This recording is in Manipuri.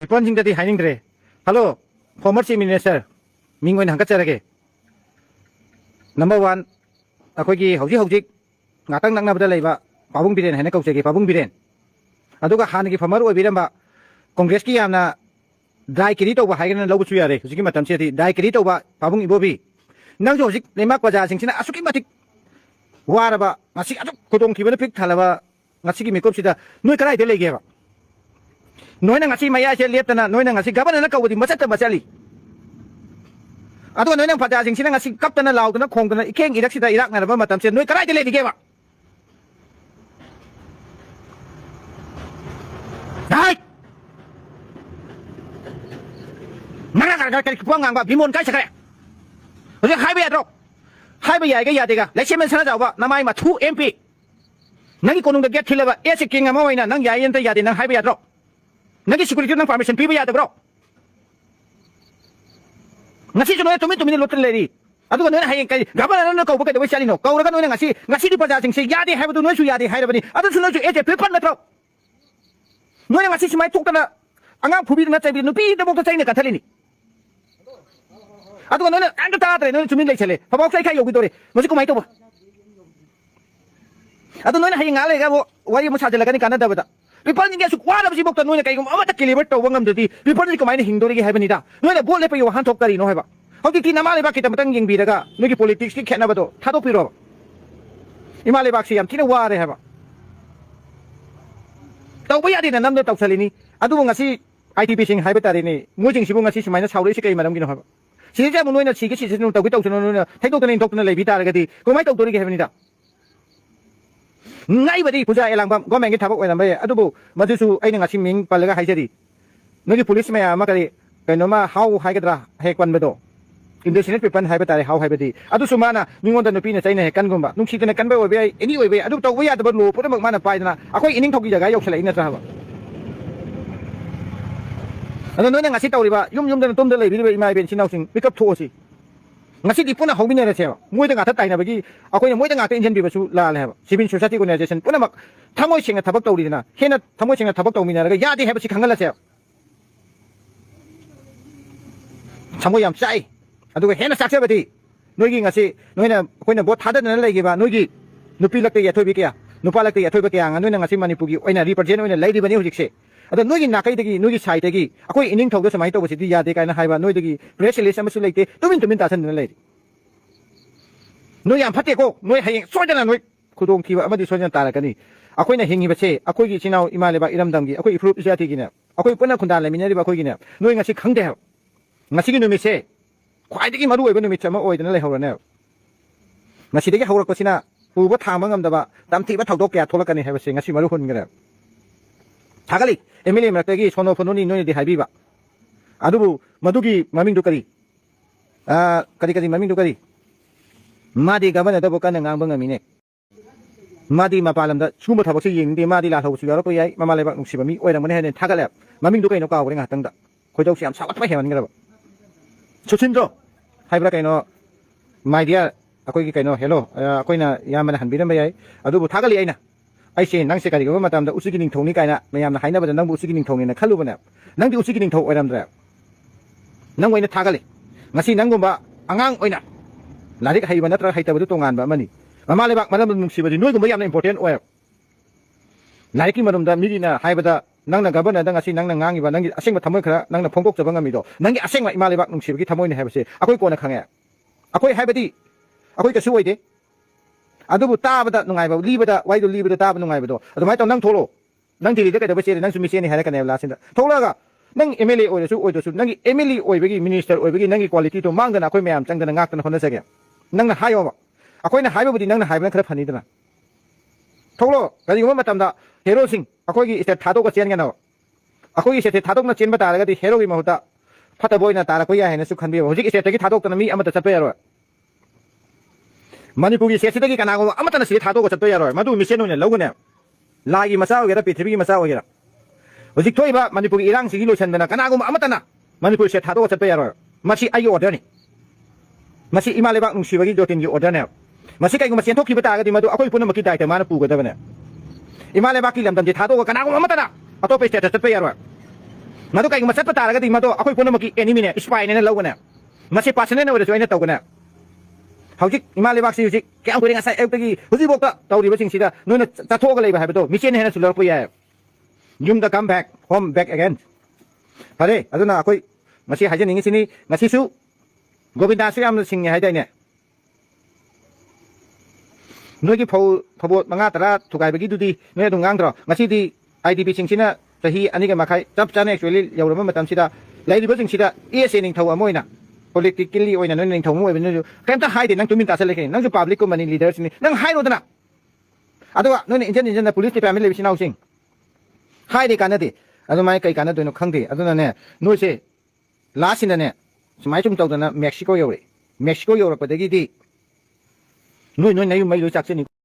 ꯄꯣꯟꯁꯤꯡꯗꯗꯤ ꯍꯥꯏꯅꯤꯡꯗ꯭ꯔꯦ ꯍꯜꯂꯣ ꯐꯣꯔꯃꯔ ꯆꯤꯐ ꯃꯤꯅꯤꯁꯇꯔ ꯃꯤꯡ ꯑꯣꯏꯅ ꯍꯪꯒꯠꯆꯔꯒꯦ ꯅꯝꯕꯔ 1 ꯑꯩꯈꯣꯏꯒꯤ ꯍꯧꯖꯤꯛ ꯉꯥꯛꯇꯪ ꯅꯛꯅꯕꯗ ꯂꯩꯕ ꯄꯥꯕꯨꯡ ꯕꯤꯔꯦꯟ ꯍꯥꯏꯅ ꯀꯧꯖꯒꯦ ꯄꯥꯕꯨꯡ ꯕꯤꯔꯦꯟ ꯑꯗꯨꯒ ꯍꯥꯟꯅꯒꯤ ꯐꯥꯔꯃꯔ ꯑꯣꯏꯕꯤꯔꯝꯕ ꯀꯣꯡꯒ꯭ꯔꯦꯁꯀꯤ ꯌꯥꯝꯅ ꯗ꯭ꯔꯥꯏ ꯀꯦꯔꯤ ꯇꯧꯕ ꯍꯥꯏꯒꯅ ꯂꯧꯕꯁꯨ ꯌꯥꯔꯦ ꯍꯧꯖꯤꯛꯀꯤ ꯃꯇꯝꯁꯤꯗꯤ ꯗ꯭ꯔꯥꯏ ꯀꯦꯔꯤ ꯇꯧꯕ ꯄꯥꯕꯨꯡ ꯏꯕꯣꯕꯤ ꯅꯪꯁꯨ ꯍꯧꯖꯤꯛ ꯂꯩꯃꯥꯛ ꯄ꯭ꯔꯖꯥꯁꯤꯡꯁꯤꯅ ꯑꯁꯨꯛꯀꯤ ꯃꯇꯤꯛ ꯋꯥꯔꯕ ꯉꯁꯤ ꯑꯗꯨꯛ ꯈꯨꯗꯣꯡꯊꯤꯕꯅ ꯄꯤꯛ ꯊꯜꯂꯕ ꯉꯁꯤꯒꯤ ꯃꯤꯀꯨꯞꯁꯤꯗ ꯅꯣꯏ ꯀꯗꯥꯏꯗ ꯂꯩꯒꯦꯕ ꯅꯣꯏꯅ ꯉꯁꯤ ꯃꯌꯥꯏꯁꯦ ꯂꯦꯞꯇꯅ ꯅꯣꯏꯅꯉꯁꯤ ꯒꯕꯔꯅꯔꯅ ꯀꯧꯕꯗꯤ ꯃꯆꯠꯇ ꯆꯠꯂꯤ ꯑꯗꯨꯒ ꯅꯣꯏꯅ ꯄ꯭ꯔꯖꯥꯁꯤꯡꯁꯤꯅ ꯉꯁꯤ ꯀꯞꯇꯅ ꯂꯥꯎꯗꯅ ꯈꯣꯡꯗꯅ ꯏꯈꯦꯡ ꯏꯔꯛꯁꯤꯗ ꯏꯔꯥꯛꯅꯔꯕ ꯃꯇꯝꯁꯤꯗ ꯅꯣꯏ ꯀꯗꯥꯏꯗ ꯂꯩꯔꯤꯒꯦꯕ ꯅꯪꯅ ꯀꯔꯤ ꯄꯨꯡ ꯉꯥꯡꯕ ꯕꯤꯃꯣꯟ ꯀꯥꯏ ꯆꯠꯈ꯭ꯔꯦ ꯍꯧꯖꯤꯛ ꯍꯥꯏꯕ ꯌꯥꯗ꯭ꯔꯣ ꯍꯥꯏꯕ ꯌꯥꯏꯒ ꯌꯥꯗꯦꯒ ꯂꯩꯁꯦꯝꯃꯟ ꯁꯅꯥꯖꯥꯎꯕ ꯅꯃꯥꯏ ꯃꯊꯨ MP ꯅꯪꯒꯤ ꯀꯣꯅꯨꯡꯗ ꯒꯦꯠ ꯊꯤꯜꯂꯕ ꯑꯦꯁ ꯀꯤꯡ ꯑꯃ ꯑꯣꯏꯅ ꯅꯪ ꯌꯥꯏ ꯑꯝꯇ ꯌꯥꯗꯦ ꯅꯪ ꯍꯥꯏꯕ ꯌꯥꯗ꯭ꯔꯣ ꯅꯪꯒꯤ ꯁꯦꯀꯨꯔꯤꯇꯤ ꯅꯪ ꯄꯥꯔꯃꯤꯁꯟ ꯄꯤꯕ ꯌꯥꯗꯕ꯭ꯔꯣ ngasi noy tumi lotel leri aduga noy hayeng kai gabana no kau bakai chali no kauraga noy ngasi di praja sing se yadi haibadu noy su yadi hairabani adu su noy su eje pepan na tro noy ngasi simai tokna angang phubi na chai nupi da bok chai ne kathalini aduga noy ang ta tre noy chumi lai chale pabok sai kai yogi dore mosi ko mai to ba adu noy hayeng ale ga wari mo sajala kani kana da bada people ninge su kwala bisi bokta noy kai gum amata kiliber to bangam dati people ni ko mai hingdori gi haibani da noy bol le pe yo han thok kari no haiba hauki ki nama leba kita matang yeng biraga noy ki politics ki khena bado thado piro ima leba si yam tina ware haiba taw ba yadi na nam do taw salini adu ngasi ITP sing haiba tari ni mo jing sibu ngasi sumaina sauri si kai maram gi no haiba si ja mo noy na si ki si no taw ki taw no no thai to tani tok na lebi tar ga di ko mai taw tori gi haibani da ngai badi puja elangbam government ki thabok oinam ba adubu madusu aina ngasi ming palaga haijari noy police maya ma kari kainoma how haigadra he kwan bedo indefinite people haiba tare how haibadi adu sumana ningonda nupi na chaina he kan gumba nungsi tena kan ba obe any obe adu taw ya da lo poda mana paidana akoi ining thoki jaga yok sala ina tra haba adu noy ngasi tawriba yum da tom da lei bi ima ben sinau sing pick up thosi ngasi di puna hobina na cheba moi da ngata taina bagi akoi moi da ngata injen bi basu la la haba civil society organization puna mak thamoi singa thabak tawri na hena thamoi singa thabak tawmina ga ya di haba si khangala che thamoi yam chai aduga hena sakse bati noigi ngasi noina koina bot thada na legi ba noigi nupi lakte ya thobi kya nupa lakte ya thobi kya nganoina ngasi manipur gi oina represent oina lady bani hujik se ada noigi nakai degi noigi side degi akoi ining thogdo samai to basi ya de kaina haiba noi degi press release amasu leite tumin ta san na lei noi yam phate ko noi hayeng soidana noi khudong thiba amadi soidana tarakani akoi na hingi bache akoi gi chinau imaleba iramdam gi akoi ifrup jati gi na akoi puna khunda le minari ba akoi gi na noi ngasi khangde ha ngasi gi numi se ꯈ꯭ꯋꯥꯏꯗꯒꯤ ꯃꯔꯨ ꯑꯣꯏꯕ ꯅꯨꯃꯤꯠ ꯑꯃ ꯑꯣꯏꯗꯅ ꯂꯩꯍꯧꯔꯅꯦꯕ ꯉꯁꯤꯗꯒꯤ ꯍꯧꯔꯛꯄꯁꯤꯅ ꯎꯕ ꯊꯥꯡꯕ ꯉꯝꯗꯕ ꯇꯝꯊꯤꯕ ꯊꯧꯗꯣꯛ ꯀꯌꯥ ꯊꯣꯛꯂꯛꯀꯅꯤ ꯍꯥꯏꯕꯁꯤ ꯉꯁꯤ ꯃꯔꯨ ꯍꯨꯟꯈ꯭ꯔꯦ ꯊꯥꯒꯠꯂꯤ MLA ꯃꯔꯛꯇꯒꯤ ꯁꯣꯅꯣ ꯐꯣꯅꯣꯅꯤ ꯅꯣꯏꯅꯗꯤ ꯍꯥꯏꯕꯤꯕ ꯑꯗꯨꯕꯨ ꯃꯗꯨꯒꯤ ꯃꯃꯤꯡꯗꯨ ꯀꯔꯤ ꯃꯃꯤꯡꯗꯨ ꯀꯔꯤ ꯃꯥꯗꯤ ꯒꯕꯔꯅꯔꯗꯕꯨ ꯀꯟꯅ ꯉꯥꯡꯕ ꯉꯝꯃꯤꯅꯦ ꯃꯥꯗꯤ ꯃꯄꯥꯟ ꯂꯝꯗ ꯁꯤꯒꯨꯝꯕ ꯊꯕꯛꯁꯤ ꯌꯦꯡꯅꯤꯡꯗꯦ ꯃꯥꯗꯤ ꯂꯥꯜꯍꯧꯕꯁꯨ ꯌꯥꯎꯔꯛꯄ ꯌꯥꯏ ꯃꯃꯥ ꯂꯩꯕꯥꯛ ꯅꯨꯡꯁꯤꯕ ꯃꯤ ꯑꯣꯏꯔꯝꯒꯅꯤ ꯍꯥꯏꯅ ꯊꯥꯒꯠꯂꯦ ꯃꯃꯤꯡꯗꯨ ꯀꯩꯅꯣ ꯀꯥꯎꯈ꯭ꯔꯦ ꯉꯥꯛꯇꯪꯗ ꯈꯣꯏꯗꯧꯁꯤ ꯌꯥꯝ ꯁꯥꯎꯒꯠꯄ ꯍꯦꯟꯃꯟꯈ꯭ꯔꯕ ꯁꯨꯁꯤꯟꯗ꯭ꯔꯣ 하이브라 kaino my dear akoi kaino hello akoina yamana hanbiram bayai adubu thagali aina aise nangse kari goba matamda usigi ning thongni kaina mayamna haina bada nangbu usigi ning thongni na khalubana nangdi usigi ning thong oiramdra nang oina thagali ngasi nangumba angang oina larik haiba natra haitaba tongan ba mani mama lebak manam nungsibadi noi gumba yamna important oya lariki manumda mirina haibada nangna gabana da ngasi nangna ngangi ba nangi asengba thamoi khara nangna phongkok jaba ngami do nangi asengba ima lebak nungsibagi thamoi ne haibase akoi kona khange akoi haibadi akoi ka suoide adubu tabada nungai ba libada waidu libada tabada nungai ba do adumai to nang tholo nang dili de ka da base nang sumi se ni hara kana la sinda tholaga nang MLA oido su nangi MLA oibagi minister oibagi nangi quality to mangdana akoi mayam changdana ngakdana honna sage nangna hayo ba akoi na haiba budi nangna haibana khara phani dana tholo gari goma matamda hero sing akoi gi iste thado ko chen gana akoi gi iste thadok na chen ba taraga di hero gi mahuta phata boy na tara ko ya hena su khanbi hojik iste gi thadok na mi amata chatpa yaro manipur gi sesi gi kana go amata na si thadok ko chatpa yaro madu mission ne logune lagi masa ogera prithvi gi masa ogera hojik thoi ba manipur gi irang si gi lo chan bana kana go amata na manipur se thadok ko chatpa yaro masi ayo order ni masi imalebak nung siwagi dotin gi order ne masi kai go masen thok ki ba taraga di madu akoi puna maki dai ta mana pu ga da bana imale baki lam damje thado kana ko amata na ato pe status pe yarwa ငါတို့ကိုင်မဆက်ပတာရကတိမတော့အခုဖုန်းမကီ enemy နဲ့ spy နဲ့လောက်ကနေမရှိ personal နဲ့ဝယ်ဆိုရင်တော့ကနေဟောက်ကြီးဒီမှာလေးဘက်စီကြီးကြောင်ကိုငါဆိုင်အပ်တကြီးဟိုစီဘောကတော်ဒီဘချင်းစီတာနုံတထောကလေးပဲဟဲ့တော့ mission နဲ့ဆူလောက်ပြရ you the come back home back again ဟာလေအဲ့ဒါအခုမရှိဟာချင်းငင်းစင်းငါစီစုဂိုဗင်ဒါဆီယမ်စင်းရဟဲ့တဲ့နဲ့နွေကြီးဖို့မငါတရာသူကပဲကြီးတူဒီနွေတုံငန်းတော့ငါစီဒီ IDP ချင်းချင်းတဟီအနိကမခိုင်တပ်ချာနေ actually ရောက်ရမတမ်စီတာလိုက်ဒီဘချင်းစီတာ ESA နင်းထောအမွေးနာ politically ဝိုင်းနင်းထောမွေးပဲနင်းကမ်တာဟိုက်နန်းတူမင်တာဆက်လိုက်နန်း public company leaders နန်းဟိုက်လို့တနာအဲ့တော့နန်း intelligence နဲ့ police department လေးရှင်းအောင်ရှင်းဟိုက်ဒီကနေတယ်အဲ့တော့မိုင်းကိကနေတော့ခန်းတယ်အဲ့တော့နဲ့နွေစေလာစင်းနဲ့စမိုင်းချုံတော့တဲ့ Mexico ရောက်တယ် Mexico ရောက်တော့ပဒေကြီးဒီနွေနေယူမိုင်းလို့ချက်ချင်း